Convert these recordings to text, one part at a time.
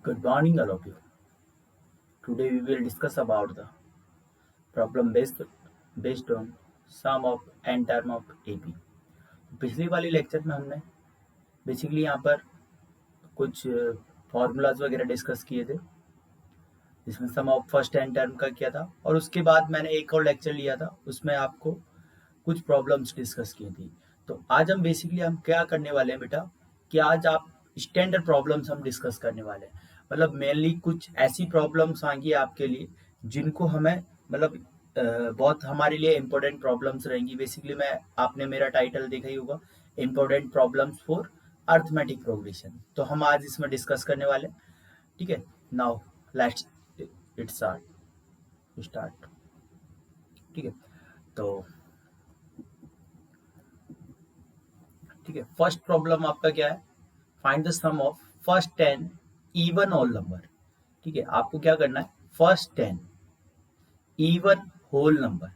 Good morning, all of you. Today we will discuss about the problem based on sum of n term of AP. पिछली वाली lecture में हमने basically यहाँ पर कुछ formulas वगैरह डिस्कस किए थे, जिसमें सम ऑफ फर्स्ट एन टर्म का किया था, और उसके बाद मैंने एक और लेक्चर लिया था, उसमें आपको कुछ प्रॉब्लम्स डिस्कस की थी। तो आज हम क्या करने वाले हैं बेटा, कि आज आप स्टैंडर्ड प्रॉब्लम्स हम डिस्कस करने वाले हैं। मतलब मेनली कुछ ऐसी प्रॉब्लम्स आएंगी आपके लिए जिनको हमें बहुत हमारे लिए इम्पोर्टेंट प्रॉब्लम्स रहेंगी। बेसिकली आपने मेरा टाइटल देखा ही होगा, important problems for arithmetic progression. तो हम आज इसमें डिस्कस करने वाले हैं। ठीक है, नाउ लेट्स इट स्टार्ट। ठीक है, तो ठीक है, फर्स्ट प्रॉब्लम आपका क्या है, find the sum of first 10 even all number. ठीक है, आपको क्या करना है, फर्स्ट 10 इवन होल नंबर।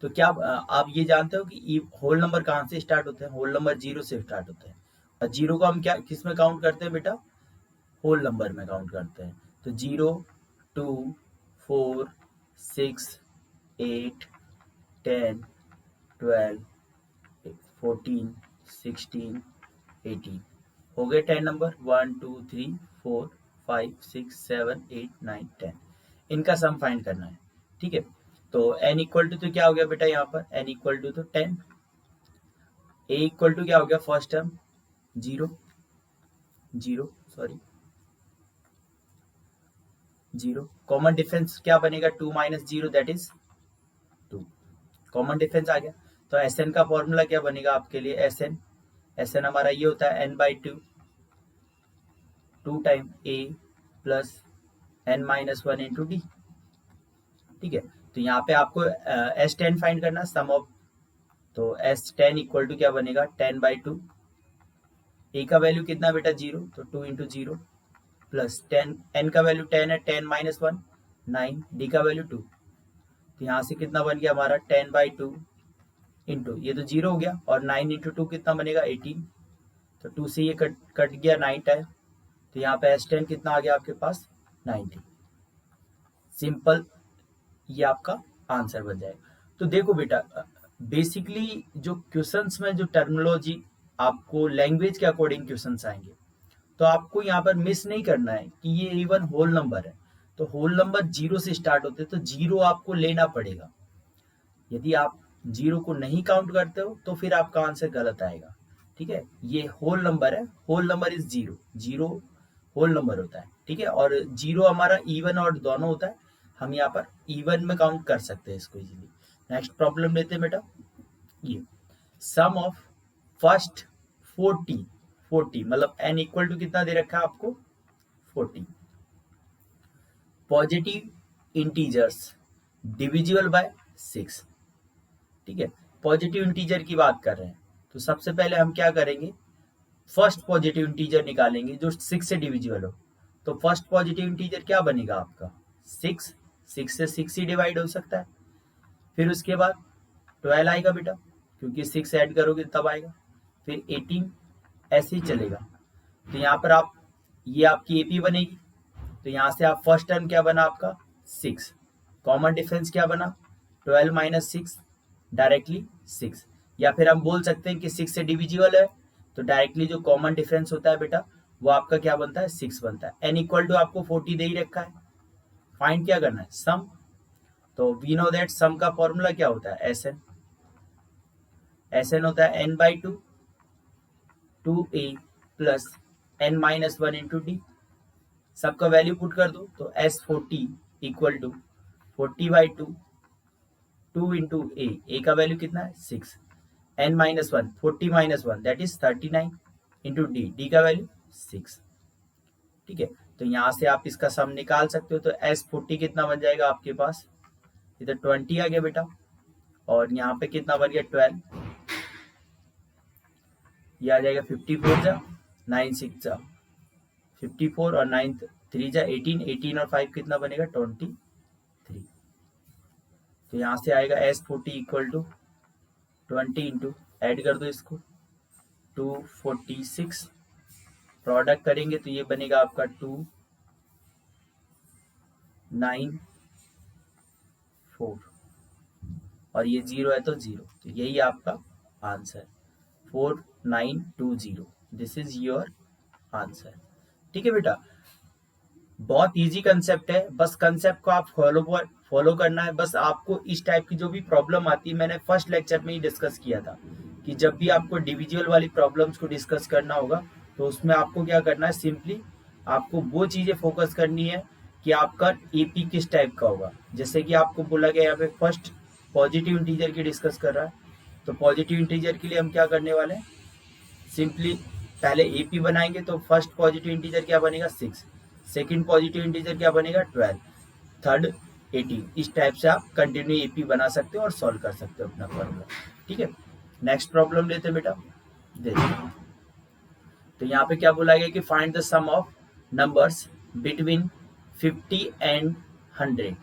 तो क्या आप ये जानते हो कि होल नंबर कहाँ से स्टार्ट होते हैं? होल नंबर जीरो से स्टार्ट होते हैं, और जीरो को हम क्या किस में काउंट करते हैं बेटा? होल नंबर में काउंट करते हैं। तो 0, 2, 4, 6, 8, 10, 12, 14, 16, 18 हो गए 10 नंबर। 1, 2, 3, 4, 5, 6, 7, 8, 9, 10 इनका सम फाइंड करना है। ठीक है, तो n इक्वल टू तो क्या हो गया बेटा, यहाँ पर n इक्वल टू तो 10, a इक्वल टू क्या हो गया, first term 0 0 sorry 0, common difference क्या बनेगा, 2 minus 0 that is 2, common difference आ गया। तो Sn का फॉर्मूला क्या बनेगा आपके लिए, Sn हमारा ये होता है n/2 2 time a plus n-1 into D. ठीक है, तो यहाँ पे आपको S10 फाइंड करना, सम ऑफ, तो S10 इक्वल टू क्या बनेगा, 10/2, a का वैल्यू कितना बेटा 0, तो 2 इंटू 0 प्लस 10, n का वैल्यू 10 है, 10-1 9, d का वैल्यू 2, तो यहाँ से कितना बन गया हमारा 10/2 इंटू ये तो 0 हो गया, और 9 इंटू 2 कितना बनेगा 18, तो 2 से ये कट गया 9 टाइम, तो यहाँ पे S10 कितना आ गया आपके पास 90। सिंपल, ये आपका आंसर बन जाएगा। तो देखो बेटा, बेसिकली जो क्वेश्चंस में जो टर्मिनोलॉजी आपको लैंग्वेज के अकॉर्डिंग क्वेश्चंस आएंगे, तो आपको यहाँ पर मिस नहीं करना है कि ये इवन होल नंबर है। तो होल नंबर जीरो से स्टार्ट होते हैं, तो जीरो आपको लेना पड़ेगा। यदि आप जीरो को नहीं काउंट करते हो तो फिर आपका आंसर गलत आएगा। ठीक है, ये होल नंबर है, whole number is zero, zero whole number होता है। ठीक है, और जीरो हमारा इवन और दोनों होता है, हम यहाँ पर इवन में काउंट कर सकते हैं इसको इजीली। नेक्स्ट प्रॉब्लम लेते हैं बेटा, ये सम ऑफ फर्स्ट 40 40 मतलब n इक्वल टू कितना दे रखा है आपको 40, पॉजिटिव इंटीजर्स डिविजिबल बाय 6। ठीक है, पॉजिटिव इंटीजर की बात कर रहे हैं, तो सबसे पहले हम क्या करेंगे, फर्स्ट पॉजिटिव इंटीजर निकालेंगे जो 6 से डिविजिबल हो। तो फर्स्ट पॉजिटिव इंटीजर क्या बनेगा आपका 6, 6 से 6 ही डिवाइड हो सकता है। फिर उसके बाद 12 आएगा बेटा, क्योंकि 6 ऐड करोगे तब आएगा, फिर 18, ऐसे ही चलेगा। तो यहाँ पर आप, ये आपकी एपी बनेगी, तो यहाँ से आप फर्स्ट टर्म क्या बना आपका 6, कॉमन डिफरेंस क्या बना 12 माइनस 6, डायरेक्टली 6, या फिर हम बोल सकते हैं कि 6 से डिविजिबल है, तो डायरेक्टली जो कॉमन डिफरेंस होता है बेटा वो आपका क्या बनता है 6 बनता है। एन इक्वल टू आपको 40 दे ही रखा है, फाइंड क्या करना है सम। तो वी नो दैट सम का फॉर्मूला क्या होता है एस एन होता है n/2 2a plus n-1 into D. सबका वैल्यू पुट कर दो, तो S40 इक्वल टू 40/2 2 इंटू ए का वैल्यू कितना है 6, n-1 40-1 that is 39 into D का वैल्यू 6। ठीक है, तो यहाँ से आप इसका सम निकाल सकते हो। तो S40 कितना बन जाएगा आपके पास, इधर 20 आ गया बेटा, और यहाँ पे कितना बन गया 12, ये आ जाएगा 54 जा 9 6 जा 54, और 9 3 जा 18, 18 और 5 कितना बनेगा 23। तो यहाँ से आएगा S40 equal to 20 into, add कर दो इसको 246, प्रोडक्ट करेंगे तो ये बनेगा आपका 294 और ये 0 है तो 0, तो यही आपका answer 4920, this is your answer. ठीक है बेटा, बहुत इजी कंसेप्ट है, बस कंसेप्ट को आप फॉलो करना है। बस आपको इस टाइप की जो भी प्रॉब्लम आती है, मैंने फर्स्ट लेक्चर में ही डिस्कस किया था कि जब भी आपको डिविजुअल वाली प्रॉब्लम्स को डिस्कस करना होगा तो उसमें आपको क्या करना है, सिंपली आपको वो चीजें फोकस करनी है कि आपका एपी किस टाइप का होगा। जैसे कि आपको बोला गया यहाँ पे फर्स्ट पॉजिटिव इंटीजर की डिस्कस कर रहा है, तो पॉजिटिव इंटीजर के लिए हम क्या करने वाले हैं, सिंपली पहले एपी बनाएंगे। तो फर्स्ट पॉजिटिव इंटीजर क्या बनेगा 6, सेकंड पॉजिटिव इंटीजर क्या बनेगा 12, थर्ड 18। इस टाइप से आप कंटिन्यू एपी बना सकते हो और सॉल्व कर सकते हो अपना फॉर्मूला। ठीक है, नेक्स्ट प्रॉब्लम लेते हैं बेटा, देखिए। तो यहाँ पे क्या बोला गया कि find the sum of numbers between 50 and 100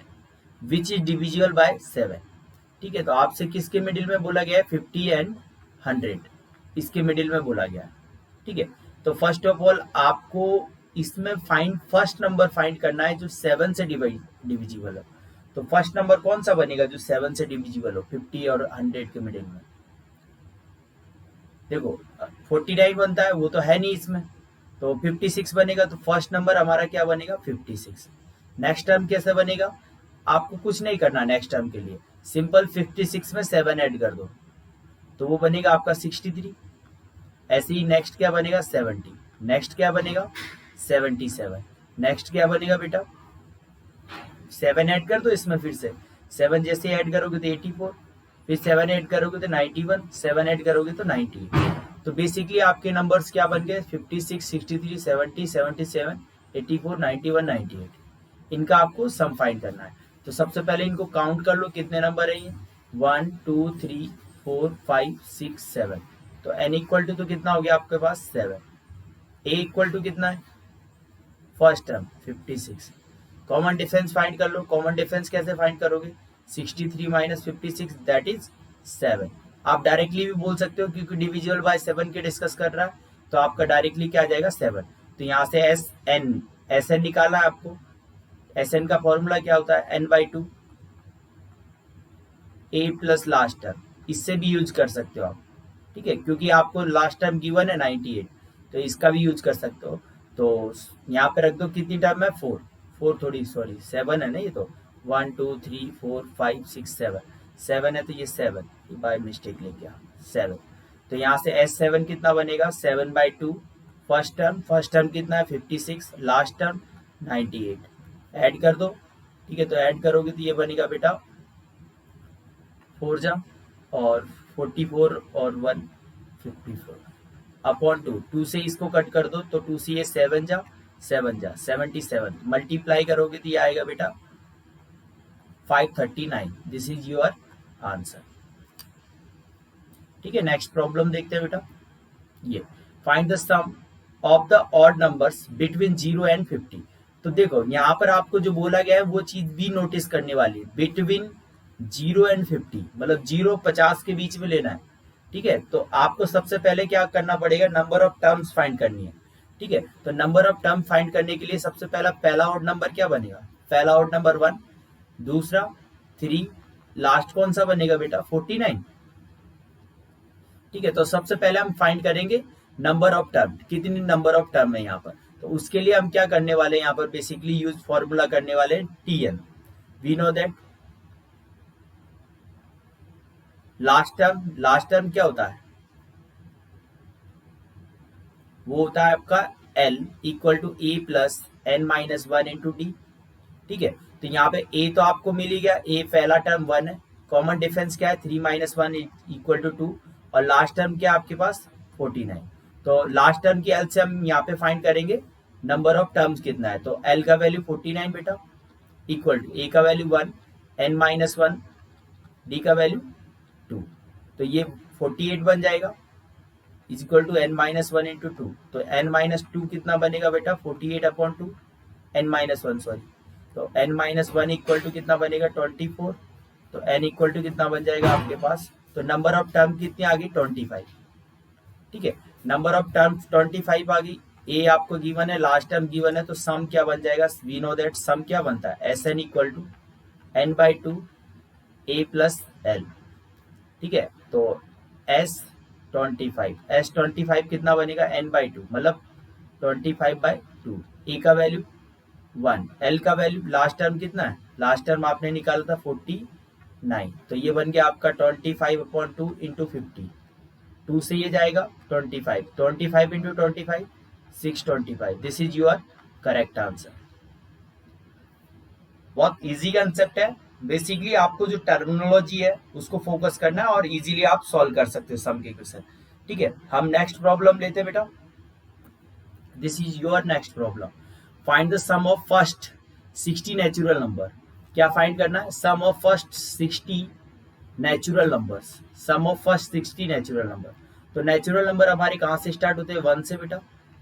which is divisible by 7। ठीक है, तो आपसे किसके मिडिल में बोला गया है, 50 एंड 100, इसके मिडिल में बोला गया है। ठीक है, तो फर्स्ट ऑफ ऑल आपको इसमें फर्स्ट नंबर फाइंड करना है जो 7 से डिविजिबल हो। तो फर्स्ट नंबर कौन सा बनेगा जो 7 से डिविजिबल हो 50 और 100 के मिडिल में? देखो 49 बनता है, वो तो है नहीं इसमें, तो 56 बनेगा। तो फर्स्ट नंबर हमारा क्या बनेगा 56। नेक्स्ट टर्म कैसे बनेगा, आपको कुछ नहीं करना नेक्स्ट टर्म के लिए, सिंपल 56 में 7 ऐड कर दो तो वो बनेगा आपका 63। ऐसे ही नेक्स्ट क्या बनेगा 70, नेक्स्ट क्या बनेगा 77, नेक्स्ट क्या बनेगा बेटा 7 ऐड कर दो इसमें, फिर से 7 जैसे ऐड करोगे तो 84, फिर 7 ऐड करोगे तो 91, 7 ऐड करोगे तो 90। तो बेसिकली आपके नंबर्स क्या बन गए 56, 63, 70, 77, 84, 91, 98। इनका आपको सम फाइंड करना है। तो सबसे पहले इनको काउंट कर लो कितने नंबर है ये, 1 2 3 4 5 6 7। तो n इक्वल टू तो कितना हो गया आपके पास 7, a इक्वल टू कितना है first term 56। Common difference find कर लो। कॉमन डिफरेंस कैसे फाइंड करोगे, 63 माइनस 56 दैट इज 7। आप डायरेक्टली भी बोल सकते हो क्योंकि डिविजिबल बाय 7 के डिस्कस कर रहा है, तो आपका डायरेक्टली क्या आ जाएगा 7। तो यहाँ से एस एन निकाला है आपको। एस एन का फॉर्मूला क्या होता है n/2 a plus last term, इससे भी यूज कर सकते हो आप। ठीक है, क्योंकि आपको लास्ट टर्म गिवन है 98, तो इसका भी यूज कर सकते हो। तो यहाँ पे रख दो कितनी टर्म है 4 थोड़ी सॉरी 7 है ना, ये तो 1 2 3 4 5 6 7 है, तो ये 7 बाय मिस्टेक लेके आ 7। तो यहाँ से S7 कितना बनेगा 7/2 फर्स्ट टर्म कितना है 56, लास्ट टर्म 98, ऐड कर दो। ठीक है, तो ऐड करोगे तो ये बनेगा बेटा 4 जा और 44 और 1 54 अपॉन 2 से इसको कट कर दो तो 2 से ये 7 जा 77, मल्टीप्लाई करोगे तो ये आएगा बेटा 539। This is your answer. ठीक है, नेक्स्ट प्रॉब्लम देखते हैं बेटा। ये find the sum of the odd numbers between 0 and 50। तो देखो यहाँ पर आपको जो बोला गया है वो चीज भी नोटिस करने वाली है, बिटवीन 0 एंड 50 मतलब 0-50 के बीच में लेना है। ठीक है, तो आपको सबसे पहले क्या करना पड़ेगा, नंबर ऑफ टर्म्स फाइंड करनी है। ठीक है, तो नंबर ऑफ टर्म फाइंड करने के लिए सबसे पहला ऑड नंबर क्या बनेगा, पहला ऑड नंबर 1, दूसरा 3, लास्ट कौन सा बनेगा बेटा 49। ठीक है, तो सबसे पहले हम फाइंड करेंगे नंबर ऑफ टर्म, कितनी नंबर ऑफ टर्म है यहाँ पर। तो उसके लिए हम क्या करने वाले हैं, यहाँ पर बेसिकली यूज फॉर्मूला करने वाले हैं TN। We know that last term क्या होता है, वो होता है आपका L equal to A plus n-1 into D. ठीक है, तो यहाँ पे A तो आपको मिल ही गया, A पहला टर्म 1 है, कॉमन डिफरेंस क्या है 3-1 इक्वल टू 2, और लास्ट टर्म क्या है आपके पास 49। तो लास्ट टर्म की L से हम यहाँ पे फाइंड करेंगे नंबर ऑफ टर्म्स कितना है। तो L का वैल्यू 49 बेटा इक्वल टू A का वैल्यू 1, n-1, D का वैल्यू 2, तो ये 48 बन जाएगा is equal to n-1 into 2। तो n-2 कितना बनेगा बेटा 48 अपॉन 2, n-1 सॉरी, तो n-1 इक्वल टू कितना बनेगा 24। तो n इक्वल टू कितना बन जाएगा आपके पास, तो नंबर ऑफ टर्म कितनी आ गई 25। ठीक है, नंबर ऑफ टर्म्स 25 आ गई, ए आपको गिवन है, लास्ट टर्म गिवन है, तो सम क्या बन जाएगा, वी नो दैट सम क्या बनता है, S N equal to N by two A plus L. ठीक है, तो एस 25 कितना बनेगा, एन बाई टू, मतलब 25/2। ए का वैल्यू 1, एल का वैल्यू लास्ट टर्म कितना है, लास्ट टर्म आपने निकाला था 49, तो ये बन गया आपका 25/2 इंटू 50, 2 से ये जाएगा 25, 25 into 25 625। This is your correct answer. बहुत इजी कंसेप्ट है, बेसिकली आपको जो टर्मिनोलॉजी है उसको फोकस करना है और इजीली आप सॉल्व कर सकते हो सम के क्वेश्चन। ठीक है, हम नेक्स्ट प्रॉब्लम लेते हैं बेटा। This is your next problem, find the sum of first 60 natural number. क्या फाइंड करना है, sum of first 60 natural numbers, sum of first 60 natural number. तो नेचुरल नंबर हमारे कहाँ से स्टार्ट होते हैं, 1 से बेटा,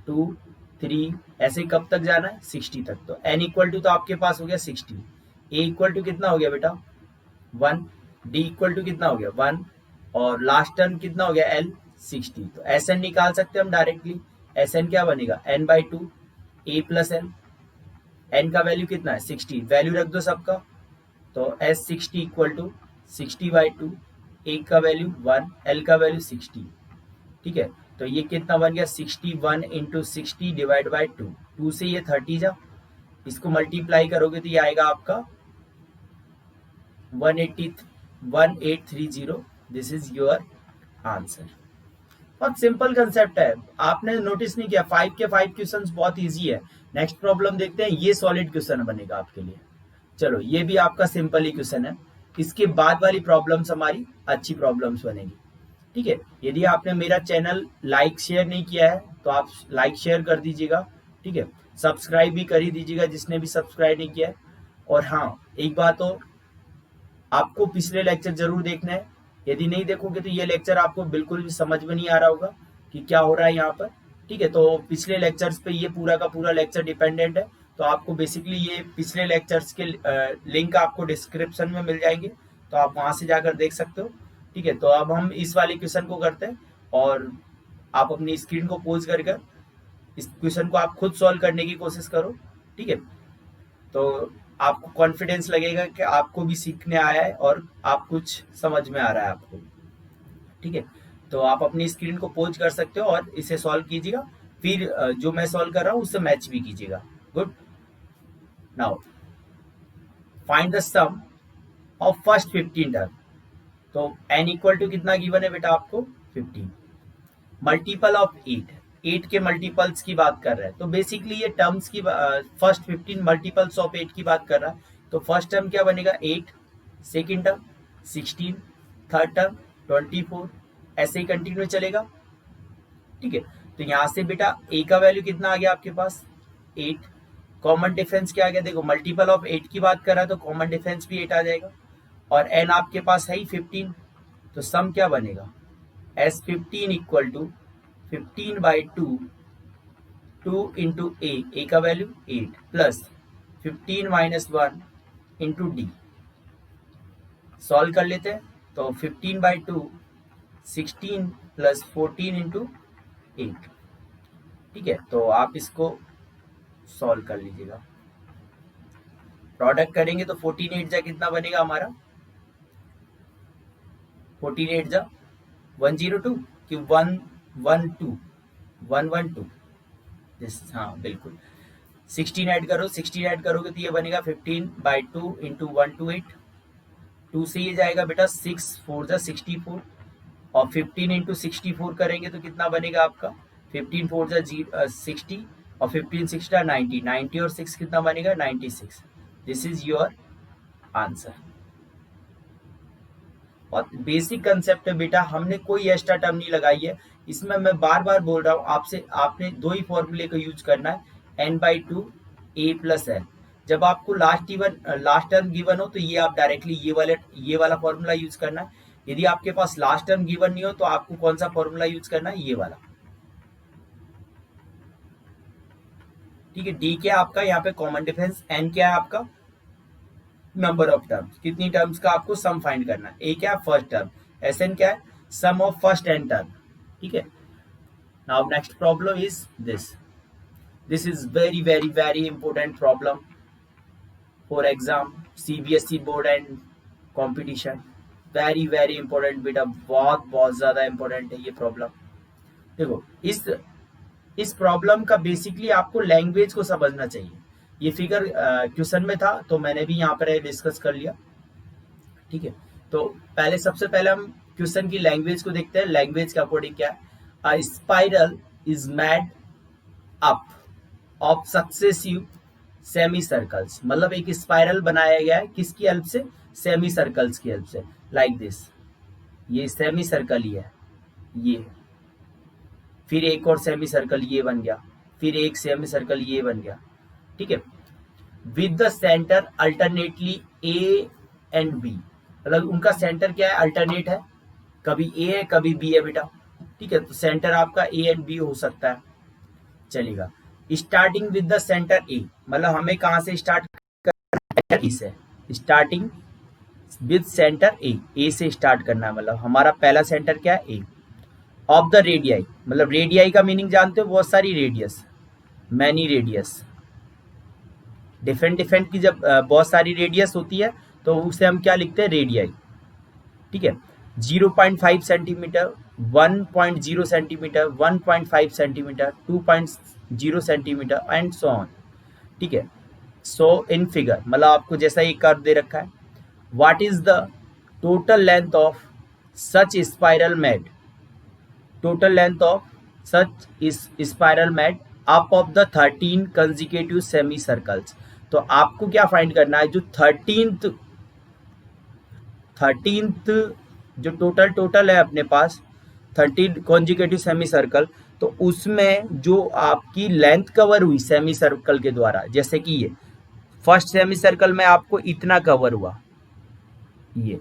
2 3 ऐसे कब तक जाना है, 60 तक। तो n इक्वल टू तो आपके पास हो गया 60, a इक्वल टू कितना हो गया बेटा 1, d इक्वल टू कितना हो गया 1, और लास्ट टर्म कितना हो गया l 60। तो Sn निकाल सकते हैं हम डायरेक्टली, Sn क्या बनेगा n by two A plus L, n का वैल्यू कितना है 60, वैल्यू रख दो सबका, तो S 60 इक्वल टू 60/2, ए का वैल्यू 1, एल का वैल्यू 60। ठीक है, तो ये कितना बन गया 61 इंटू 60 डिवाइड बाई 2, 2 से ये 30 जा, इसको मल्टीप्लाई करोगे तो ये आएगा आपका 1830। This is your answer. बहुत सिंपल कंसेप्ट है, आपने नोटिस नहीं किया, 5 के 5 क्वेश्चंस बहुत इजी है। नेक्स्ट प्रॉब्लम देखते हैं, ये सॉलिड क्वेश्चन बनेगा आपके लिए। चलो, ये भी आपका सिंपल ही क्वेश्चन है, इसके बाद वाली प्रॉब्लम्स हमारी अच्छी प्रॉब्लम्स बनेगी। ठीक है, यदि आपने मेरा चैनल लाइक शेयर नहीं किया है तो आप लाइक शेयर कर दीजिएगा। ठीक है, सब्सक्राइब भी कर ही दीजिएगा जिसने भी सब्सक्राइब नहीं किया है। और हाँ, एक बात और, आपको पिछले लेक्चर जरूर देखना है, यदि नहीं देखोगे तो ये लेक्चर आपको बिल्कुल भी समझ में नहीं आ रहा होगा कि क्या हो रहा है यहाँ पर। ठीक है, तो पिछले लेक्चर्स पे ये पूरा का पूरा लेक्चर डिपेंडेंट है, तो आपको बेसिकली ये पिछले लेक्चर्स के लिंक आपको डिस्क्रिप्शन में मिल जाएंगे, तो आप वहां से जाकर देख सकते हो। ठीक है, तो अब हम इस वाले क्वेश्चन को करते हैं, और आप अपनी स्क्रीन को पोज करके इस क्वेश्चन को आप खुद सॉल्व करने की कोशिश करो। ठीक है, तो आपको कॉन्फिडेंस लगेगा कि आपको भी सीखने आया है और आप कुछ समझ में आ रहा है आपको। ठीक है, तो आप अपनी स्क्रीन को पोज कर सकते हो और इसे सॉल्व कीजिएगा, फिर जो मैं सॉल्व कर रहा हूँ उससे मैच भी कीजिएगा। Good, now find the sum of first 15 term. तो n इक्वल टू कितना गिवन है बेटा आपको 15, मल्टीपल ऑफ 8 के मल्टीपल्स की बात कर रहा है, तो बेसिकली ये टर्म्स की फर्स्ट 15 मल्टीपल्स ऑफ 8 की बात कर रहा है। तो फर्स्ट टर्म क्या बनेगा 8, सेकेंड टर्म 16, थर्ड टर्म 24, ऐसे ही कंटिन्यू चलेगा। ठीक है, तो यहाँ से बेटा a का वैल्यू कितना आ गया आपके पास 8, कॉमन डिफरेंस क्या आ गया, देखो मल्टीपल ऑफ 8 की बात कर रहा है तो कॉमन डिफरेंस भी 8 आ जाएगा, और n आपके पास है ही 15, तो सम क्या बनेगा S15 इक्वल टू 15/2, 2 इंटू ए का value 8 plus 15 minus 1 into D. Solve कर लेते हैं, तो 15/2 16 प्लस 14 इंटू 8। ठीक है, तो आप इसको सॉल्व कर लीजिएगा, प्रोडक्ट करेंगे तो 14 8 जा कितना बनेगा हमारा 14 8 जा 102 कि 112 112। हाँ बिल्कुल, 16 ऐड करो, 16 ऐड करोगे तो ये बनेगा 15/2 इंटू 128, 2 से ये जाएगा बेटा 6 4 जा 64, और 15 इंटू 64 करेंगे तो कितना बनेगा आपका 15 4 जा 60, और 15 6 जा 90, 90 और 6 कितना बनेगा 96। This is your answer. और बेसिक कंसेप्ट है बेटा, हमने कोई एक्स्ट्रा टर्म नहीं लगाई है इसमें, मैं बार बार बोल रहा हूँ आपसे, आपने दो ही फॉर्मूले का यूज करना है n/2 a प्लस एल। जब आपको लास्ट टर्म गिवन हो तो ये आप डायरेक्टली ये वाला फॉर्मूला यूज करना है। यदि आपके पास लास्ट टर्म गिवन नहीं हो तो आपको कौन सा फॉर्मूला यूज करना है, ये वाला। ठीक है, डी क्या आपका यहाँ पे कॉमन डिफरेंस, एन क्या है आपका नंबर ऑफ टर्म्स, कितनी टर्म्स का आपको सम फाइंड करना है, ए क्या है फर्स्ट टर्म, एस एन क्या है sum of first N term. ठीक है, now next problem is this is very very very important problem for exam CBSE board and competition. Very very important बेटा, बहुत बहुत ज्यादा इंपॉर्टेंट है ये प्रॉब्लम। देखो इस प्रॉब्लम का बेसिकली आपको लैंग्वेज को समझना चाहिए। ये फिगर क्वेश्चन में था तो मैंने भी यहाँ पर डिस्कस कर लिया, ठीक है। तो सबसे पहले हम क्वेश्चन की लैंग्वेज को देखते हैं। लैंग्वेज के अकॉर्डिंग क्या है, अ spiral is made up of successive semi circles, मतलब एक स्पाइरल बनाया गया है किसकी हेल्प से, सेमी सर्कल्स की हेल्प से, लाइक दिस। ये सेमी सर्कल ही है, ये फिर एक और सेमी सर्कल ये बन गया, फिर एक सेमी सर्कल ये बन गया, ठीक है। With the centre alternately A and B, मतलब उनका सेंटर क्या है, अल्टरनेट है, कभी ए है कभी बी है बेटा, ठीक है। तो सेंटर आपका ए एंड बी हो सकता है, चलेगा। स्टार्टिंग विद द सेंटर ए, मतलब हमें कहां से स्टार्ट करना है, स्टार्टिंग विद सेंटर ए से स्टार्ट करना है, मतलब हमारा पहला सेंटर क्या है, ए। ऑफ द रेडियाई, मतलब रेडियाई का मीनिंग जानते हो, बहुत सारी रेडियस, मैनी रेडियस, डिफरेंट की जब बहुत सारी रेडियस होती है तो उसे हम क्या लिखते हैं, रेडियाई, ठीक है। 0.5 centimetre, 1.0 centimetre, 1.5 centimetre, 2.0 centimetre and so on, ठीक है। सो इन फिगर, मतलब आपको जैसा ये कर्व दे रखा है, what is the total length of such spiral made, total length of such इस spiral made up of the 13 consecutive semi circles. तो आपको क्या फाइंड करना है, जो 13th जो टोटल है अपने पास 13 कॉन्जिक्यूटिव सेमी सर्कल, तो उसमें जो आपकी लेंथ कवर हुई सेमी सर्कल के द्वारा, जैसे कि ये फर्स्ट सेमी सर्कल में आपको इतना कवर हुआ, ये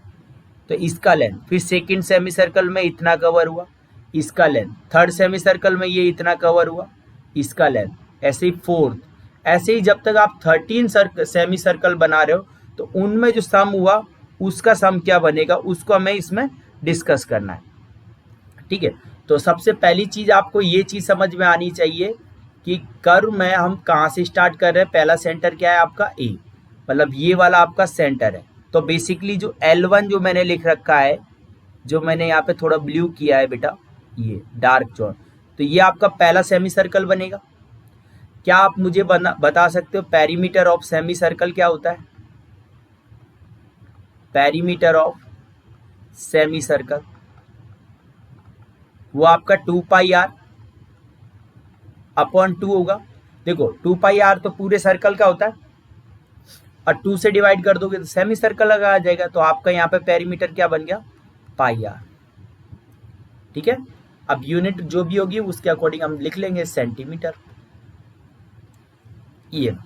तो इसका लेंथ, फिर सेकंड सेमी सर्कल में इतना कवर हुआ, इसका लेंथ, थर्ड सेमी सर्कल में ये इतना कवर हुआ, इसका लेंथ, ऐसे ही फोर्थ, ऐसे ही जब तक आप 13 सेमी सर्कल बना रहे हो तो उनमें जो सम हुआ उसका सम क्या बनेगा, उसको हमें इसमें डिस्कस करना है, ठीक है। तो सबसे पहली चीज आपको ये चीज समझ में आनी चाहिए कि कर्व में हम कहाँ से स्टार्ट कर रहे हैं, पहला सेंटर क्या है आपका ए, मतलब ये वाला आपका सेंटर है। तो बेसिकली जो L1 जो मैंने लिख रखा है, जो मैंने यहाँ पे थोड़ा ब्लू किया है बेटा, ये डार्क जोन, तो ये आपका पहला सेमी सर्कल बनेगा। क्या आप मुझे बता सकते हो पेरीमीटर ऑफ सेमी सर्कल क्या होता है, पेरीमीटर ऑफ सेमी सर्कल वो आपका 2πr अपॉन 2 होगा। देखो 2πr तो पूरे सर्कल का होता है, और 2 से डिवाइड कर दोगे तो सेमी सर्कल आ जाएगा, तो आपका यहाँ पे पेरीमीटर क्या बन गया, πr, ठीक है। अब यूनिट जो भी होगी उसके अकॉर्डिंग हम लिख लेंगे सेंटीमीटर, ये,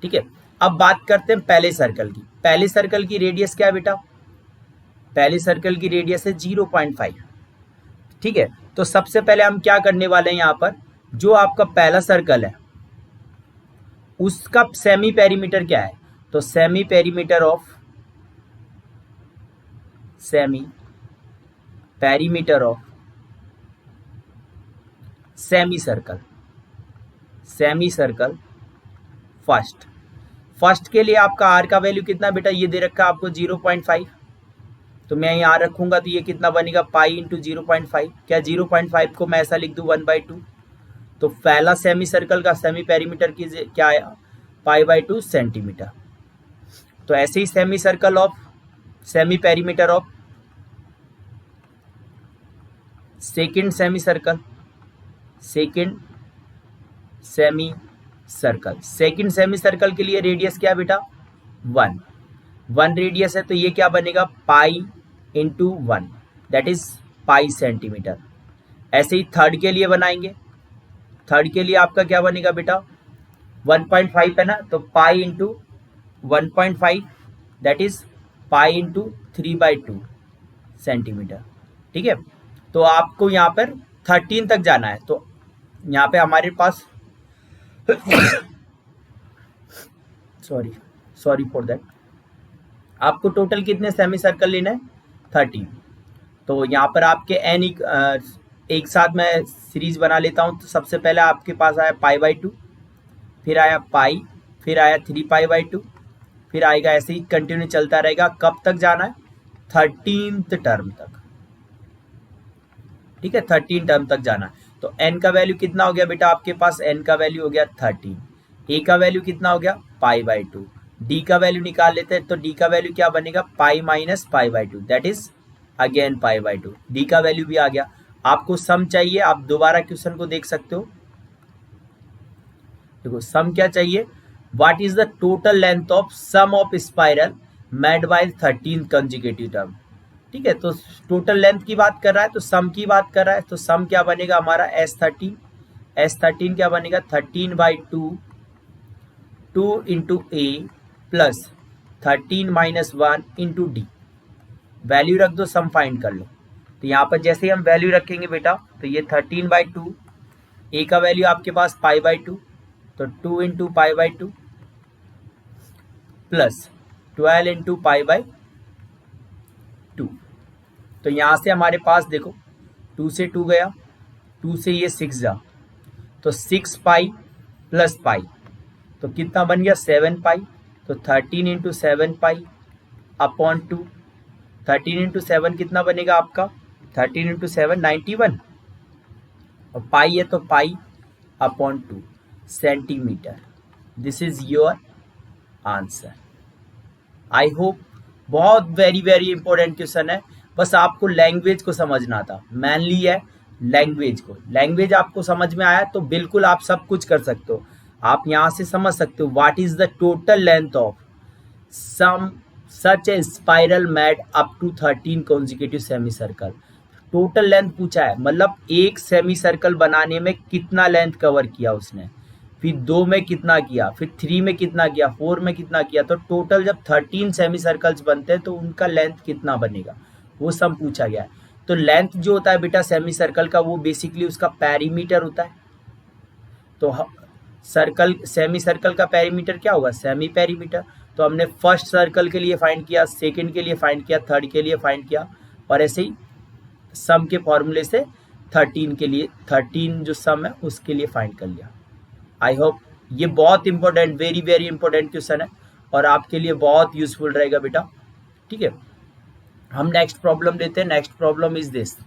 ठीक है। अब बात करते हैं पहले सर्कल की। पहले सर्कल की रेडियस क्या है बेटा, पहले सर्कल की रेडियस है 0.5, ठीक है। तो सबसे पहले हम क्या करने वाले हैं, यहाँ पर जो आपका पहला सर्कल है उसका सेमी पेरीमीटर क्या है, तो semi perimeter of semi circle first के लिए आपका आर का वैल्यू कितना बेटा, ये दे रखा है आपको 0.5, तो मैं यहाँ रखूंगा तो ये कितना बनेगा, पाई इंटू 0.5। क्या 0.5 को मैं ऐसा लिख दूं 1/2, तो पहला सेमी सर्कल का सेमी पेरीमीटर की क्या आया, π/2 सेंटीमीटर। तो ऐसे ही semi circle of semi perimeter of second semi circle, second semi circle के लिए रेडियस क्या बेटा, 1 रेडियस है, तो ये क्या बनेगा, pi into 1, that is pi centimetre. ऐसे ही थर्ड के लिए बनाएंगे, थर्ड के लिए आपका क्या बनेगा बेटा, 1.5 है ना, तो pi into 1.5 that is pi into 3/2 centimetre, ठीक है। तो आपको यहाँ पर 13 तक जाना है, तो यहाँ पे हमारे पास सॉरी फॉर दैट, आपको टोटल कितने सेमी सर्कल लेना है, 13। तो यहाँ पर आपके एक साथ मैं सीरीज बना लेता हूँ। तो सबसे पहले आपके पास आया π/2, फिर आया पाई, फिर आया 3π/2, फिर आएगा, ऐसे ही कंटिन्यू चलता रहेगा। कब तक जाना है? 13th टर्म तक, ठीक है, 13 टर्म तक जाना है। तो n का वैल्यू कितना हो गया बेटा आपके पास? n का वैल्यू हो गया 13, a का वैल्यू कितना हो गया? π/2, d का वैल्यू निकाल लेते हैं। तो d का वैल्यू क्या बनेगा? Pi minus π/2, that is again π/2। d का वैल्यू भी आ गया। आपको सम चाहिए, आप दोबारा क्वेश्चन को देख सकते हो। देखो सम क्या चाहिए? What is the total length of sum of spiral made by 13 consecutive term. ठीक है, तो टोटल लेंथ की बात कर रहा है, तो सम की बात कर रहा है। तो सम क्या बनेगा हमारा? S13 क्या बनेगा? 13/2 2 into a plus 13 minus 1 into d. Value रख दो, सम फाइंड कर लो। तो यहाँ पर जैसे ही हम वैल्यू रखेंगे बेटा, तो ये 13/2, ए का वैल्यू आपके पास π/2, तो 2 इंटू π/2 प्लस 12 इंटू π/2। तो यहाँ से हमारे पास देखो 2 से 2 गया, 2 से ये 6 जा, तो 6π प्लस पाई, तो कितना बन गया? 7π। तो 13 इंटू 7π अपॉन 2, 13 इंटू 7 कितना बनेगा आपका? 13 इंटू 7 91, और पाई है तो pi upon 2 centimetre. This is your answer. I hope, बहुत वेरी वेरी इंपॉर्टेंट क्वेश्चन है। बस आपको लैंग्वेज को समझना था, मेनली है लैंग्वेज को। लैंग्वेज आपको समझ में आया तो बिल्कुल आप सब कुछ कर सकते हो। आप यहाँ से समझ सकते हो what is the total length of sum such a spiral made up to 13 consecutive semi circle. Total length पूछा है, मतलब एक सेमी सर्कल बनाने में कितना लेंथ कवर किया उसने, फिर 2 में कितना किया, फिर 3 में कितना किया, 4 में कितना किया। तो टोटल जब 13 सेमी सर्कल्स बनते हैं तो उनका लेंथ कितना बनेगा, वो सब पूछा गया है। तो लेंथ जो होता है बेटा सेमी सर्कल का, वो बेसिकली उसका पेरीमीटर होता है। तो सर्कल, सेमी सर्कल का पेरीमीटर क्या होगा? Semi perimeter. तो हमने फर्स्ट सर्कल के लिए फाइंड किया, सेकंड के लिए फाइंड किया, थर्ड के लिए फाइंड किया, और ऐसे ही सम के फॉर्मूले से 13 के लिए, 13 जो सम है उसके लिए फाइंड कर लिया। आई होप ये बहुत important, very very important question है और आपके लिए बहुत यूजफुल रहेगा बेटा। ठीक है, हम नेक्स्ट प्रॉब्लम लेते हैं। Next problem is this.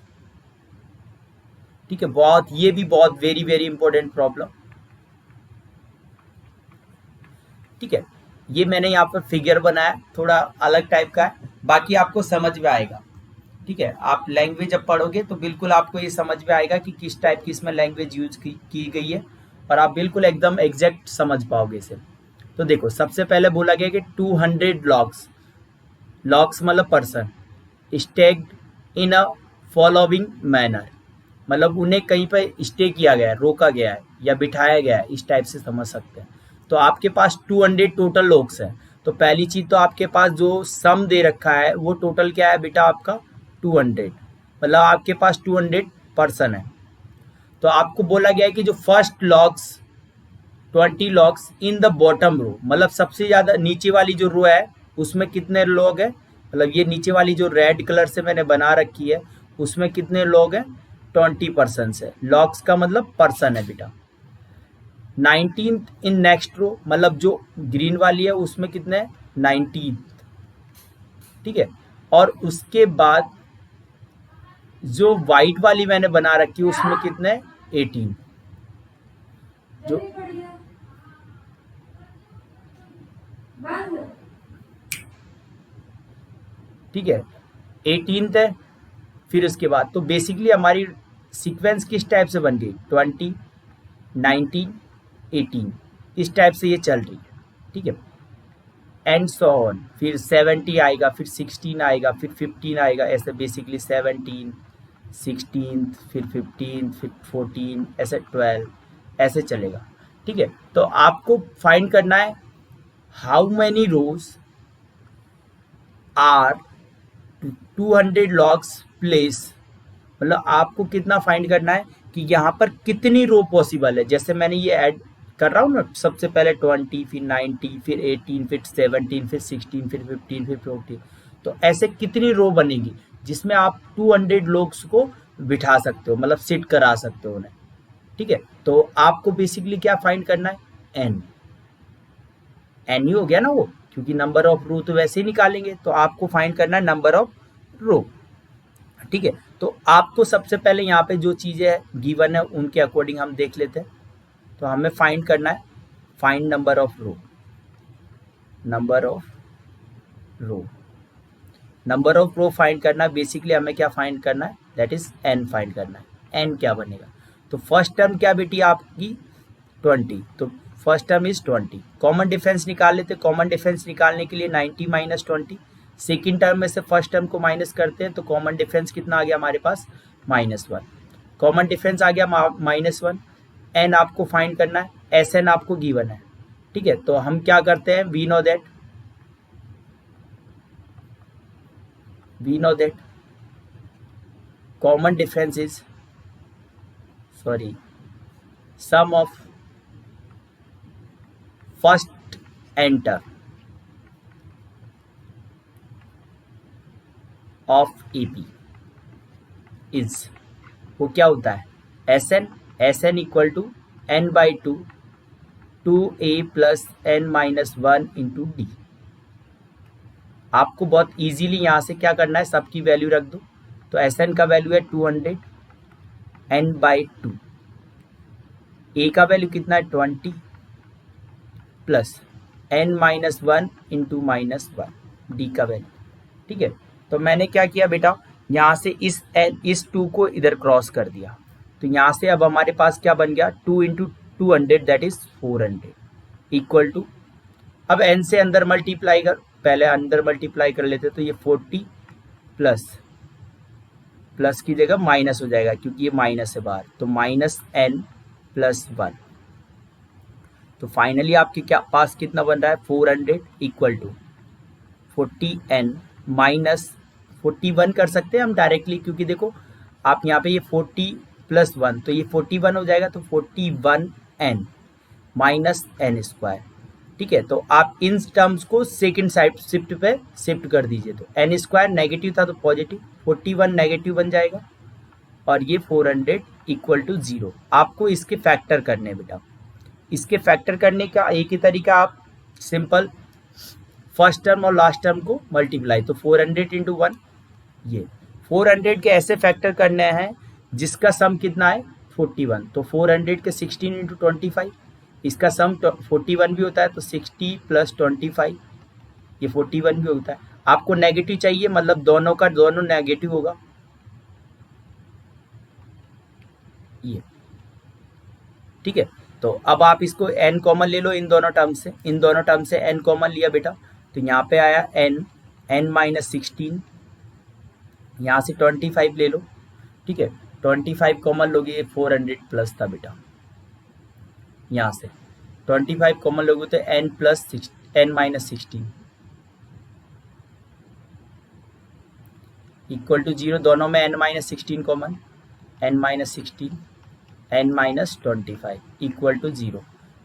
ठीक है, बहुत, ये भी बहुत वेरी वेरी इंपॉर्टेंट प्रॉब्लम। ठीक है, ये मैंने यहाँ पर फिगर बनाया, थोड़ा अलग टाइप का है, बाकी आपको समझ में आएगा। ठीक है, आप लैंग्वेज जब पढ़ोगे तो बिल्कुल आपको ये समझ में आएगा कि किस टाइप की इसमें लैंग्वेज यूज की गई है, और आप बिल्कुल एकदम एग्जैक्ट समझ पाओगे इसे। तो देखो सबसे पहले बोला गया कि 200 लॉग्स, लॉग्स मतलब पर्सन, स्टेक्ड इन अ फॉलोइंग मैनर, मतलब उन्हें कहीं पर स्टे किया गया है, रोका गया है या बिठाया गया है, इस टाइप से समझ सकते हैं। तो आपके पास 200 टोटल लॉग्स हैं। तो पहली चीज तो आपके पास जो सम दे रखा है वो टोटल क्या है बेटा आपका? 200, मतलब आपके पास 200 पर्सन है। तो आपको बोला गया है कि जो first logs 20 logs in the bottom row, मतलब सबसे ज्यादा नीचे वाली जो रो है उसमें कितने लोग हैं, मतलब ये नीचे वाली जो रेड कलर से मैंने बना रखी है उसमें कितने लोग हैं? 20 पर्सन है। लॉग्स का मतलब पर्सन है बेटा। 19th इन नेक्स्ट रो, मतलब जो ग्रीन वाली है उसमें कितने? 19। ठीक है, और उसके बाद जो व्हाइट वाली मैंने बना रखी है उसमें कितने? 18। जो ठीक है 18th है। फिर उसके बाद तो बेसिकली हमारी सीक्वेंस किस टाइप से बन गई? 20, 19, 18, इस टाइप से ये चल रही है। ठीक है, एंड सो ऑन। फिर 70 आएगा, फिर 16 आएगा, फिर 15 आएगा, ऐसे बेसिकली 17, 16, फिर 15, फिर 14, ऐसे 12, ऐसे चलेगा। ठीक है, तो आपको फाइंड करना है how many rows are 200 logs place, मतलब आपको कितना फाइंड करना है कि यहाँ पर कितनी रो पॉसिबल है। जैसे मैंने ये ऐड कर रहा हूँ ना, सबसे पहले 20, फिर 90, फिर 18, फिर 17, फिर 16, फिर 15, फिर 14, तो ऐसे कितनी रो बनेगी जिसमें आप 200 लोग्स को बिठा सकते हो, मतलब सिट करा सकते हो उन्हें, ठीक है। तो आपको बेसिकली क्या फाइंड करना है, एन, एन ही हो गया ना वो, क्योंकि नंबर ऑफ रो तो वैसे ही निकालेंगे, तो आपको फाइंड करना है नंबर ऑफ रो, ठीक है। तो आपको सबसे पहले यहाँ पे जो चीज़ें गिवन है उनके अकॉर्डिंग हम देख लेते हैं। तो हमें फाइंड करना है, find number of row, number of row, number of row find करना है। बेसिकली हमें क्या फाइंड करना है, दैट इज एन फाइंड करना है। एन क्या बनेगा, तो फर्स्ट टर्म क्या बेटी आपकी 20, तो first term is 20। Common difference निकाल लेते, कॉमन डिफरेंस निकालने के लिए 90 माइनस 20, सेकेंड टर्म में से फर्स्ट टर्म को माइनस करते हैं, तो कॉमन डिफरेंस कितना आ गया हमारे पास, -1। कॉमन डिफरेंस आ गया -1। एन आपको फाइंड करना है, एस एन आपको गिवन है, ठीक है। तो हम क्या करते हैं, we know that common difference is sum of first enter of AP is, वो क्या होता है, S N equal to n/2 2a plus n-1 into D. आपको बहुत इजीली यहाँ से क्या करना है, सबकी वैल्यू रख दो। तो एस एन का वैल्यू है 200, n/2, ए का वैल्यू कितना है 20 प्लस n-1 इंटू -1 डी का वैल्यू, ठीक है। तो मैंने क्या किया बेटा, यहाँ से इस 2 को इधर क्रॉस कर दिया, तो यहाँ से अब हमारे पास क्या बन गया, 2 into 200 that is 400 equal to, अब n से अंदर मल्टीप्लाई कर, पहले अंदर मल्टीप्लाई कर लेते, तो ये 40 प्लस की जगह माइनस हो जाएगा क्योंकि ये माइनस है बाहर, तो -n+1। तो फाइनली आपके क्या पास कितना बन रहा है, 400 इक्वल टू 40n माइनस 41 कर सकते हैं हम डायरेक्टली, क्योंकि देखो आप यहाँ पे ये 40 + 1 तो ये 41 हो जाएगा, तो 41n माइनस n², ठीक है। तो आप इन टर्म्स को सेकंड साइड शिफ्ट पे शिफ्ट कर दीजिए, तो n² नेगेटिव था तो पॉजिटिव, 41 नेगेटिव बन जाएगा, और ये 400 इक्वल टू 0। आपको इसके फैक्टर करने बेटा, इसके फैक्टर करने का एक ही तरीका, आप सिंपल फर्स्ट टर्म और लास्ट टर्म को मल्टीप्लाई, तो 400 इंटू 1, ये 400 के ऐसे फैक्टर करने हैं जिसका सम कितना है 41, तो 400 के 16 इंटू 25, इसका सम 41 भी होता है, तो 60 + 25 ये 41 भी होता है। आपको नेगेटिव चाहिए, मतलब दोनों का दोनों नेगेटिव होगा, ये ठीक है। तो अब आप इसको n कॉमन ले लो इन दोनों टर्म से, इन दोनों टर्म से n कॉमन लिया बेटा, तो यहाँ पे आया n-16, यहाँ से 25 ले लो, ठीक है। 25 कॉमन लोगे, ये 400 प्लस था बेटा, यहाँ से 25 कॉमन लोगे तो n-16 इक्वल टू 0, दोनों में n-16 common, n-16 n-25 equal to 0।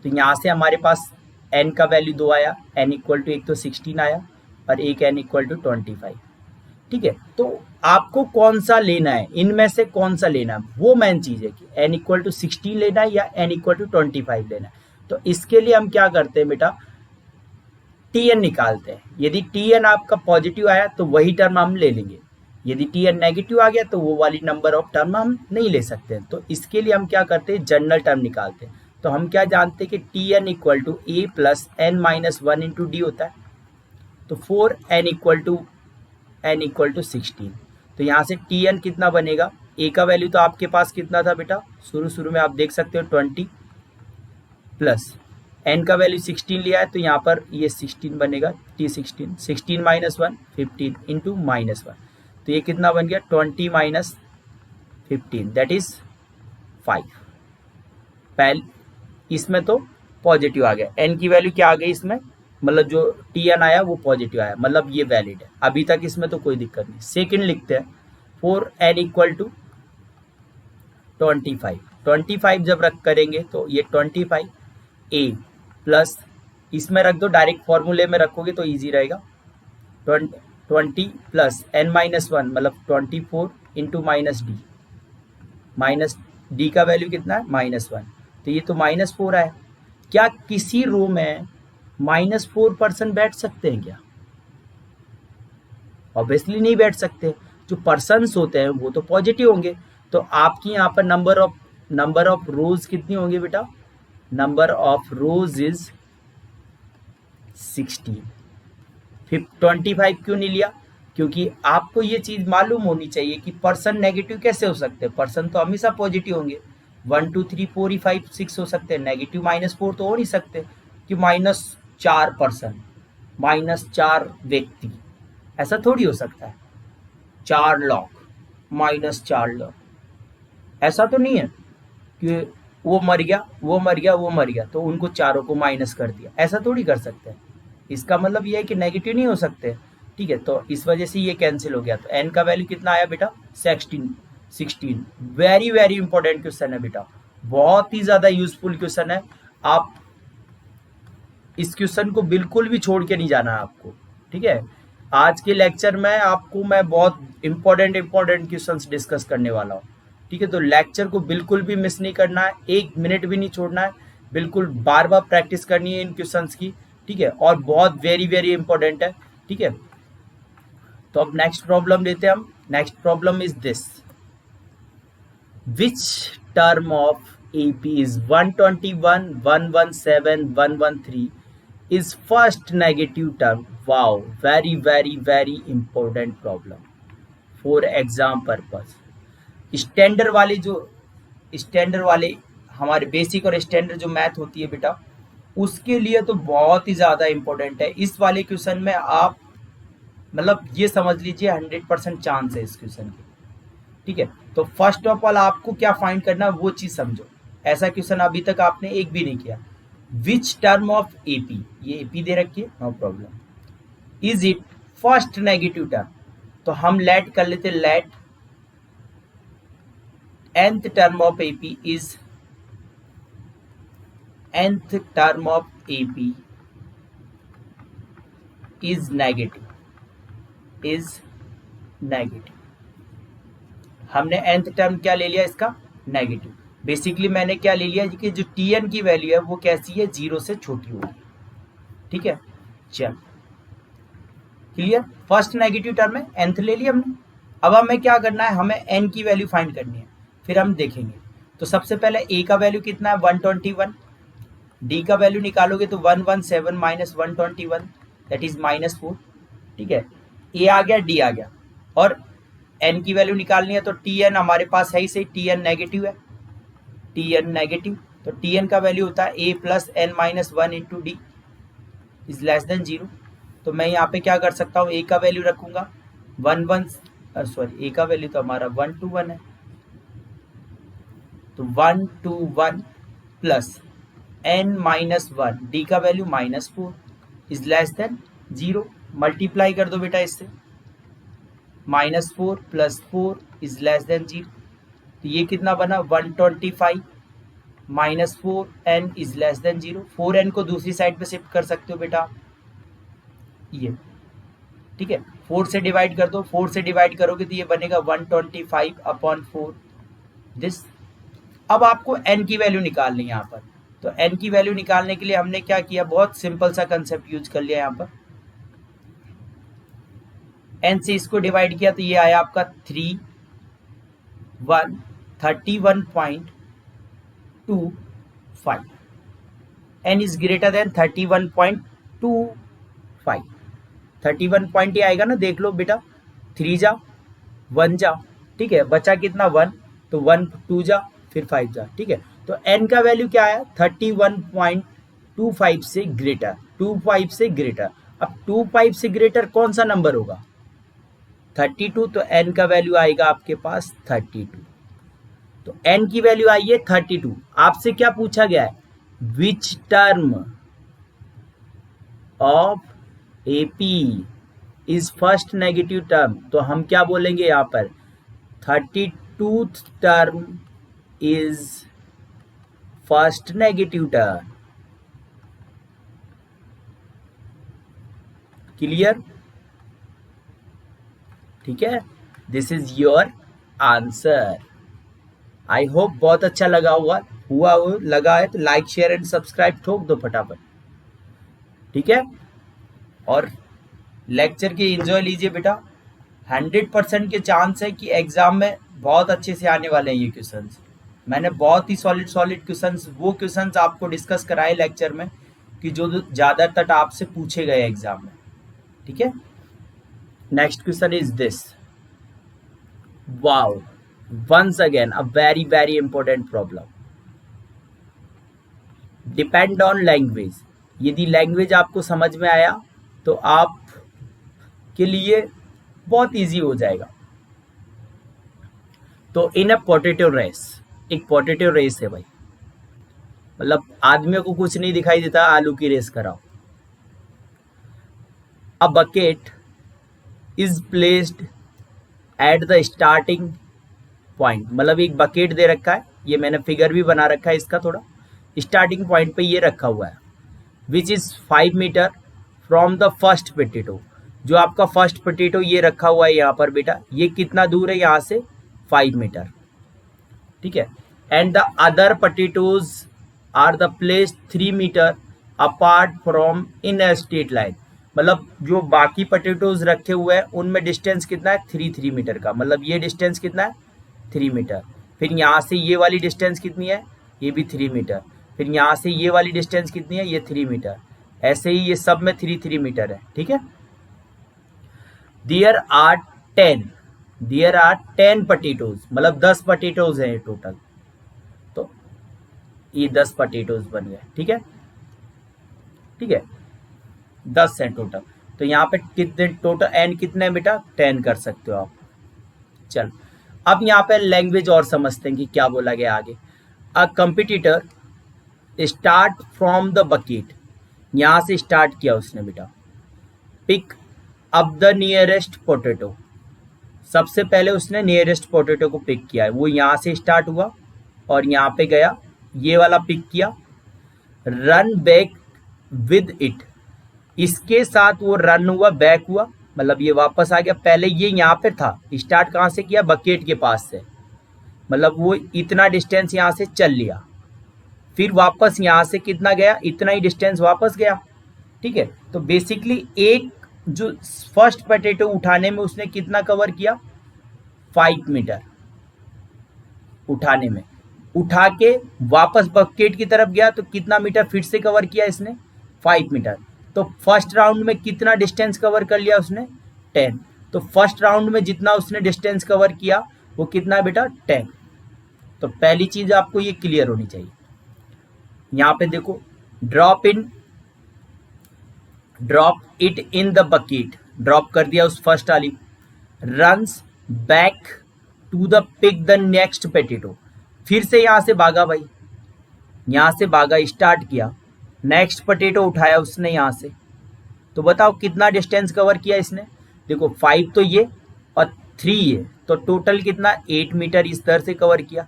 तो यहाँ से हमारे पास n का वैल्यू 2 आया, n इक्वल टू एक तो 16 आया और एक n इक्वल टू 25, ठीक है। तो आपको कौन सा लेना है, इनमें से कौन सा लेना है, वो मेन चीज़ है कि n इक्वल टू 16 लेना है या n इक्वल टू 25 लेना है। तो इसके लिए हम क्या करते हैं बेटा, tn निकालते हैं। यदि tn आपका पॉजिटिव आया तो वही टर्म हम ले लेंगे, यदि tn नेगेटिव आ गया तो वो वाली नंबर ऑफ टर्म हम नहीं ले सकते हैं। तो इसके लिए हम क्या करते हैं, जनरल टर्म निकालते हैं। तो हम क्या जानते हैं कि tn equal to a plus n-1 into D होता है, तो 4n इक्वल टू 16। तो यहाँ से tn कितना बनेगा, a का वैल्यू तो आपके पास कितना था बेटा, शुरू में आप देख सकते हो 20 प्लस n का वैल्यू 16 लिया है, तो यहाँ पर ये 16 बनेगा, t16 16 - 1 15 इंटू -1, तो ये कितना बन गया 20 - 15 दैट इज 5। पहले इसमें तो पॉजिटिव आ गया, n की वैल्यू क्या आ गई इसमें, मतलब जो tn आया वो पॉजिटिव आया, मतलब ये वैलिड है, अभी तक इसमें तो कोई दिक्कत नहीं। सेकंड लिखते हैं 4n इक्वल टू 25 जब रख करेंगे तो ये 25 a प्लस इसमें रख दो, डायरेक्ट फॉर्मूले में रखोगे तो इजी रहेगा, 20 प्लस n-1 मतलब 24 इंटू -d माइनस डी का वैल्यू कितना है -1, तो ये तो -4 आया। क्या किसी रो में -4 बैठ सकते हैं क्या? ऑब्वियसली नहीं बैठ सकते। जो पर्सन्स होते हैं वो तो पॉजिटिव होंगे, तो आपकी यहाँ पर नंबर ऑफ रोज कितनी होंगी बेटा? Number of rose is 16। फिर 25 क्यों नहीं लिया? क्योंकि आपको ये चीज मालूम होनी चाहिए कि पर्सन नेगेटिव कैसे हो सकते हैं। पर्सन तो हमेशा पॉजिटिव होंगे। 1 2 3 4 ही 5 6 हो सकते हैं, नेगेटिव -4 तो हो नहीं सकते कि -4 पर्सन, -4 व्यक्ति, ऐसा थोड़ी हो सकता है। 4 लाख, -4 लाख, ऐसा तो नहीं है कि वो मर गया, वो मर गया, वो मर गया तो उनको चारों को माइनस कर दिया, ऐसा थोड़ी कर सकते हैं। इसका मतलब ये है कि नेगेटिव नहीं हो सकते। ठीक है, तो इस वजह से ये कैंसिल हो गया। तो एन का वैल्यू कितना आया बेटा? 16। वेरी वेरी इंपॉर्टेंट क्वेश्चन है बेटा, बहुत ही ज्यादा यूजफुल क्वेश्चन है। आप इस क्वेश्चन को बिल्कुल भी छोड़ के नहीं जाना है आपको। ठीक है, आज के लेक्चर में आपको मैं बहुत इंपॉर्टेंट क्वेश्चंस डिस्कस करने वाला हूँ। ठीक है, तो लेक्चर को बिल्कुल भी मिस नहीं करना है, 1 मिनट भी नहीं छोड़ना है, बिल्कुल बार बार प्रैक्टिस करनी है इन क्वेश्चंस की। ठीक है, और बहुत वेरी वेरी इंपॉर्टेंट है। ठीक है, तो अब नेक्स्ट प्रॉब्लम लेते हैं हम। Next problem is this, which term of AP is 121, 117, 113 is first negative term? Wow, very very very important problem for exam purpose। Standard वाले हमारे बेसिक और स्टैंडर्ड जो मैथ होती है बेटा, उसके लिए तो बहुत ही ज़्यादा इंपॉर्टेंट है। इस वाले क्वेश्चन में आप मतलब ये समझ लीजिए 100% चांस है इस क्वेश्चन की। ठीक है, तो फर्स्ट ऑफ ऑल आपको क्या फाइंड करना है वो चीज़ समझो। ऐसा क्वेश्चन अभी तक आपने एक भी नहीं किया। विच टर्म ऑफ AP, ये AP दे रखी है, no problem, is it first negative term? तो हम लेट कर लेते, let nth term of AP is nth term of AP is negative। हमने nth टर्म क्या ले लिया इसका? नेगेटिव। बेसिकली मैंने क्या ले लिया कि जो Tn की वैल्यू है वो कैसी है? 0 से छोटी होगी। ठीक है, चल क्लियर। फर्स्ट नेगेटिव टर्म है, nth ले लिया हमने। अब हमें क्या करना है? हमें n की वैल्यू फाइंड करनी है, फिर हम देखेंगे। तो सबसे पहले a का वैल्यू कितना है? 121। d का वैल्यू निकालोगे तो 117 माइनस 121 दैट इज -4। ठीक है, a आ गया, d आ गया, और n की वैल्यू निकालनी है तो Tn हमारे पास है ही सही, Tn नेगेटिव है, Tn नेगेटिव, तो Tn का वैल्यू होता है a plus n minus 1 into D is less than 0। तो मैं यहाँ पे क्या कर सकता हूँ? a का वैल्यू रखूंगा 1 का वैल्यू तो हमारा 121 है, तो 121 प्लस n माइनस 1, डी का value -4 is less than 0। Multiply कर दो बेटा इससे, -4 प्लस 4 इज लेस देन 0। तो ये कितना बना? 125 -4 n is less than 0। 4n को दूसरी साइड पे शिफ्ट कर सकते हो बेटा, ये। ठीक है, 4 से डिवाइड कर दो, 4 से डिवाइड करोगे तो ये बनेगा 125/4 दिस। अब आपको n की वैल्यू निकालनी है यहाँ पर। तो n की वैल्यू निकालने के लिए हमने क्या किया? बहुत सिंपल सा कंसेप्ट यूज कर लिया यहाँ पर। n से इसको डिवाइड किया तो ये आया आपका 31.25। n is greater than 31.25। 31 point ही आएगा ना, देख लो बेटा, 3 जा 1 जा। ठीक है, बचा कितना? 1, तो 1 2 जा, फिर 5 जा। ठीक है, तो n का वैल्यू क्या आया? 31.25 से ग्रेटर, 25 से ग्रेटर। अब 25 से ग्रेटर कौन सा नंबर होगा? 32, तो n का वैल्यू आएगा आपके पास 32। तो n की वैल्यू आई है 32। आपसे क्या पूछा गया है? विच term of AP is first negative term. तो हम क्या बोलेंगे यहाँ पर? 32th term is first negative term. Clear? ठीक है, this is your answer. I hope बहुत अच्छा लगा हुआ लगा है तो लाइक शेयर एंड सब्सक्राइब ठोक दो फटाफट, ठीक है। और लेक्चर की एंजॉय लीजिए बेटा, 100% के चांस है कि एग्जाम में बहुत अच्छे से आने वाले हैं ये क्वेश्चंस। मैंने बहुत ही सॉलिड क्वेश्चंस, वो क्वेश्चंस आपको डिस्कस कराए लेक्चर में कि जो ज़्यादातर आपसे पूछे गए एग्जाम में, ठीक है। Next question is this, wow, once again a very important problem. Depend on language, यदि लैंग्वेज आपको समझ में आया तो आप के लिए बहुत इजी हो जाएगा। तो इन अ पोटैटो रेस, एक पोटैटो रेस है भाई, मतलब आदमियों को कुछ नहीं दिखाई देता, आलू की रेस कराओ। A bucket is placed at the starting point, मतलब एक बकेट दे रखा है, ये मैंने फिगर भी बना रखा है इसका, थोड़ा स्टार्टिंग पॉइंट पे ये रखा हुआ है, which is 5 metre from the first potato. जो आपका फर्स्ट पोटैटो ये रखा हुआ है यहाँ पर बेटा, ये कितना दूर है यहाँ से, 5 मीटर, ठीक है। And the other potatoes are the place 3 metre apart from in a straight line, मतलब जो बाकी पोटैटोज रखे हुए हैं उनमें डिस्टेंस कितना है, 3 मीटर का, मतलब ये डिस्टेंस कितना है, 3 मीटर। फिर यहाँ से ये वाली डिस्टेंस कितनी है, ये भी 3 मीटर। फिर यहाँ से ये वाली डिस्टेंस कितनी है, ये 3 मीटर। ऐसे ही ये सब में 3 मीटर है, ठीक है। देयर आर 10 पोटैटोज, मतलब 10 पोटैटोज हैं टोटल, तो ये 10 पोटैटोज बन गए, ठीक है, ठीक है, 10 है टोटल। तो यहाँ पे कितने टोटल एन कितने बेटा, 10 कर सकते हो आप। चल अब यहाँ पे लैंग्वेज और समझते हैं कि क्या बोला गया आगे। A competitor start from the bucket, यहाँ से स्टार्ट किया उसने बेटा, pick up the nearest potato, सबसे पहले उसने नियरेस्ट पोटैटो को पिक किया है, वो यहाँ से स्टार्ट हुआ और यहाँ पे गया, ये वाला पिक किया, रन बैक विद इट, इसके साथ वो रन हुआ, बैक हुआ, मतलब ये वापस आ गया। पहले ये यहाँ पे था, स्टार्ट कहाँ से किया, बकेट के पास से, मतलब वो इतना डिस्टेंस यहाँ से चल लिया, फिर वापस यहाँ से कितना गया, इतना ही डिस्टेंस वापस गया, ठीक है। तो बेसिकली एक जो फर्स्ट पोटैटो उठाने में उसने कितना कवर किया, 5 मीटर उठाने में, उठा के वापस बकेट की तरफ गया तो कितना मीटर फिर से कवर किया इसने, 5 मीटर। तो फर्स्ट राउंड में कितना डिस्टेंस कवर कर लिया उसने, 10। तो फर्स्ट राउंड में जितना उसने डिस्टेंस कवर किया वो कितना है बेटा, 10। तो पहली चीज आपको ये क्लियर होनी चाहिए। यहाँ पे देखो, drop it in the bucket, drop कर दिया उस फर्स्ट वाली, runs back to the pick the next potato, फिर से यहाँ से भागा भाई, यहाँ से भागा, स्टार्ट किया, नेक्स्ट पोटैटो उठाया उसने यहाँ से, तो बताओ कितना डिस्टेंस कवर किया इसने, देखो 5 तो ये और 3 ये, तो टोटल कितना, 8 मीटर इस तरह से कवर किया।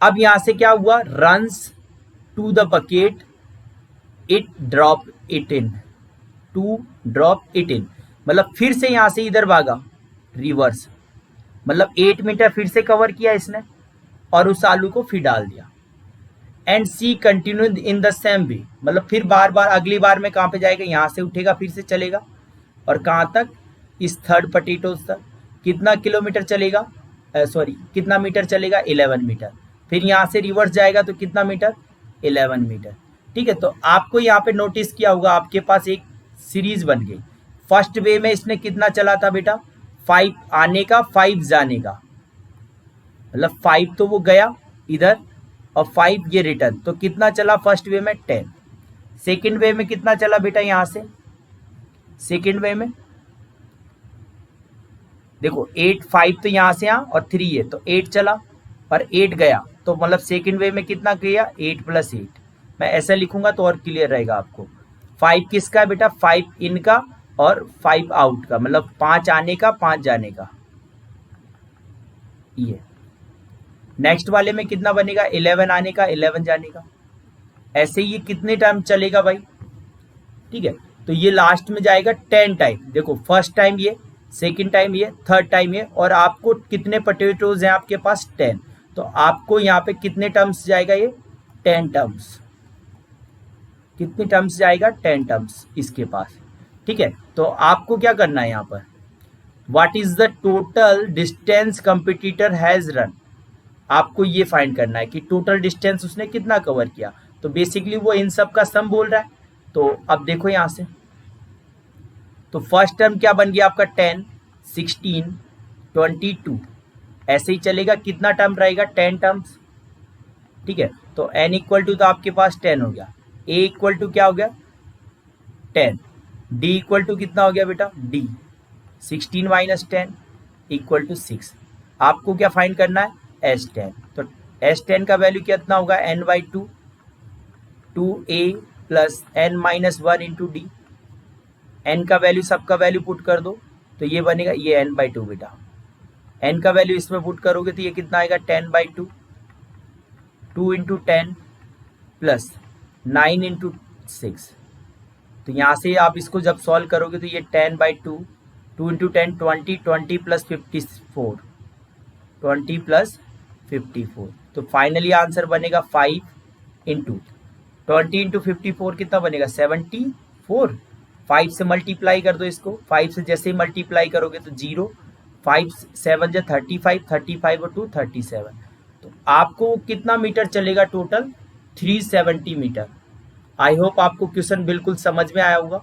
अब यहाँ से क्या हुआ, runs to the bucket it drop it in, to drop it in, मतलब फिर से यहाँ से इधर भागा रिवर्स, मतलब 8 मीटर फिर से कवर किया इसने और उस आलू को फिर डाल दिया। And see continue in the same way, मतलब फिर बार बार अगली बार में कहाँ पे जाएगा, यहाँ से उठेगा फिर से चलेगा और कहाँ तक, इस थर्ड पोटैटो तक। कितना किलोमीटर चलेगा, सॉरी कितना मीटर चलेगा, 11 मीटर। फिर यहाँ से रिवर्स जाएगा तो कितना मीटर, 11 मीटर, ठीक है। तो आपको यहाँ पे नोटिस किया होगा, आपके पास एक सीरीज बन गई। फर्स्ट वे में इसने कितना चला था बेटा, 5 आने का 5 जाने का, मतलब 5 तो वो गया इधर और 5 ये रिटर्न, तो कितना चला फर्स्ट वे में, 10। सेकेंड वे में कितना चला बेटा, यहाँ से सेकेंड वे में देखो 8, 5 तो यहाँ से यहाँ और 3 ये, तो 8 चला और 8 गया, तो मतलब सेकेंड वे में कितना किया, 8 + 8। मैं ऐसा लिखूंगा तो और क्लियर रहेगा आपको। 5 किसका है बेटा, 5 इनका और 5 आउट का, मतलब 5 आने का 5 जाने का। ये नेक्स्ट वाले में कितना बनेगा, 11 आने का 11 जाने का। ऐसे ही ये कितने टाइम चलेगा भाई, ठीक है। तो ये लास्ट में जाएगा 10 टाइम, देखो फर्स्ट टाइम ये, सेकेंड टाइम ये, थर्ड टाइम ये, और आपको कितने पोटैटोज हैं आपके पास, 10। तो आपको यहाँ पे कितने टर्म्स जाएगा, ये 10 टर्म्स। कितनी टर्म्स जाएगा, 10 टर्म्स इसके पास। ठीक है, तो आपको क्या करना है यहाँ पर, what is the total distance competitor has run, आपको ये फाइंड करना है कि टोटल डिस्टेंस उसने कितना कवर किया। तो बेसिकली वो इन सब का सम बोल रहा है। तो अब देखो यहाँ से, तो फर्स्ट टर्म क्या बन गया आपका, 10, 16, 22, ऐसे ही चलेगा। कितना टर्म रहेगा, 10 टर्म्स। ठीक है, तो n इक्वल टू तो आपके पास 10 हो गया, a इक्वल टू क्या हो गया 10, d इक्वल टू कितना हो गया बेटा, d 16 माइनस 10 इक्वल टू 6। आपको क्या फाइंड करना है, S10। तो S10 का वैल्यू कितना होगा, n/2, 2a plus n minus 1 into D. n का वैल्यू, सबका वैल्यू पुट कर दो, तो ये बनेगा, ये n/2 बेटा। n का वैल्यू इसमें पुट करोगे तो ये कितना आएगा, 10/2, 2 इंटू 10 प्लस 9 इंटू 6। तो यहाँ से आप इसको जब सॉल्व करोगे तो ये 10/2, 2 इंटू 10 20, 20 प्लस 54, 20 प्लस 54। तो फाइनली आंसर बनेगा 5 इंटू 20 इंटू 54 कितना बनेगा, 74। 5 से मल्टीप्लाई कर दो इसको, 5 से जैसे ही मल्टीप्लाई करोगे तो 0, 5 7 जा 35, 35 और 2 37। तो आपको कितना मीटर चलेगा टोटल, 370 मीटर। आई होप आपको क्वेश्चन बिल्कुल समझ में आया होगा।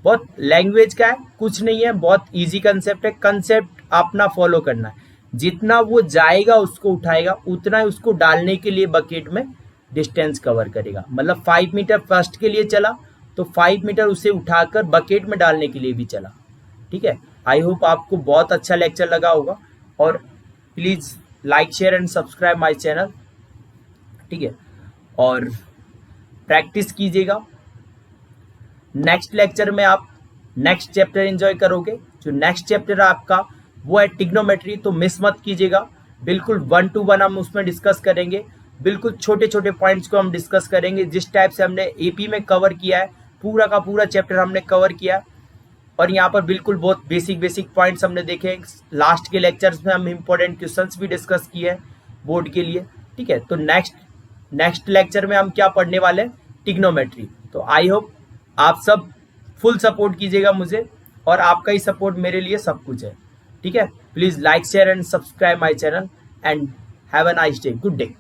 बहुत लैंग्वेज का है, कुछ नहीं है, बहुत इजी कंसेप्ट है। कंसेप्ट अपना फॉलो करना है, जितना वो जाएगा उसको उठाएगा, उतना ही उसको डालने के लिए बकेट में डिस्टेंस कवर करेगा। मतलब 5 मीटर फर्स्ट के लिए चला तो 5 मीटर उसे उठाकर बकेट में डालने के लिए भी चला। ठीक है, आई होप आपको बहुत अच्छा लेक्चर लगा होगा, और please like share and subscribe my channel. ठीक है, और प्रैक्टिस कीजिएगा। नेक्स्ट लेक्चर में आप नेक्स्ट चैप्टर एंजॉय करोगे। जो नेक्स्ट चैप्टर है आपका वो है ट्रिग्नोमेट्री, तो मिस मत कीजिएगा। बिल्कुल 1 to 1 हम उसमें डिस्कस करेंगे। बिल्कुल छोटे छोटे पॉइंट्स को हम डिस्कस करेंगे, जिस टाइप से हमने एपी में कवर किया है, पूरा का पूरा चैप्टर हमने कवर किया है। और यहाँ पर बिल्कुल बहुत बेसिक पॉइंट्स हमने देखे। लास्ट के लेक्चर्स में हम इंपॉर्टेंट क्वेश्चंस भी डिस्कस किए हैं बोर्ड के लिए। ठीक है, तो नेक्स्ट लेक्चर में हम क्या पढ़ने वाले हैं, ट्रिग्नोमेट्री। तो आई होप आप सब फुल सपोर्ट कीजिएगा मुझे, और आपका ही सपोर्ट मेरे लिए सब कुछ है। ठीक है, please like share and subscribe my channel and have a nice day, good day.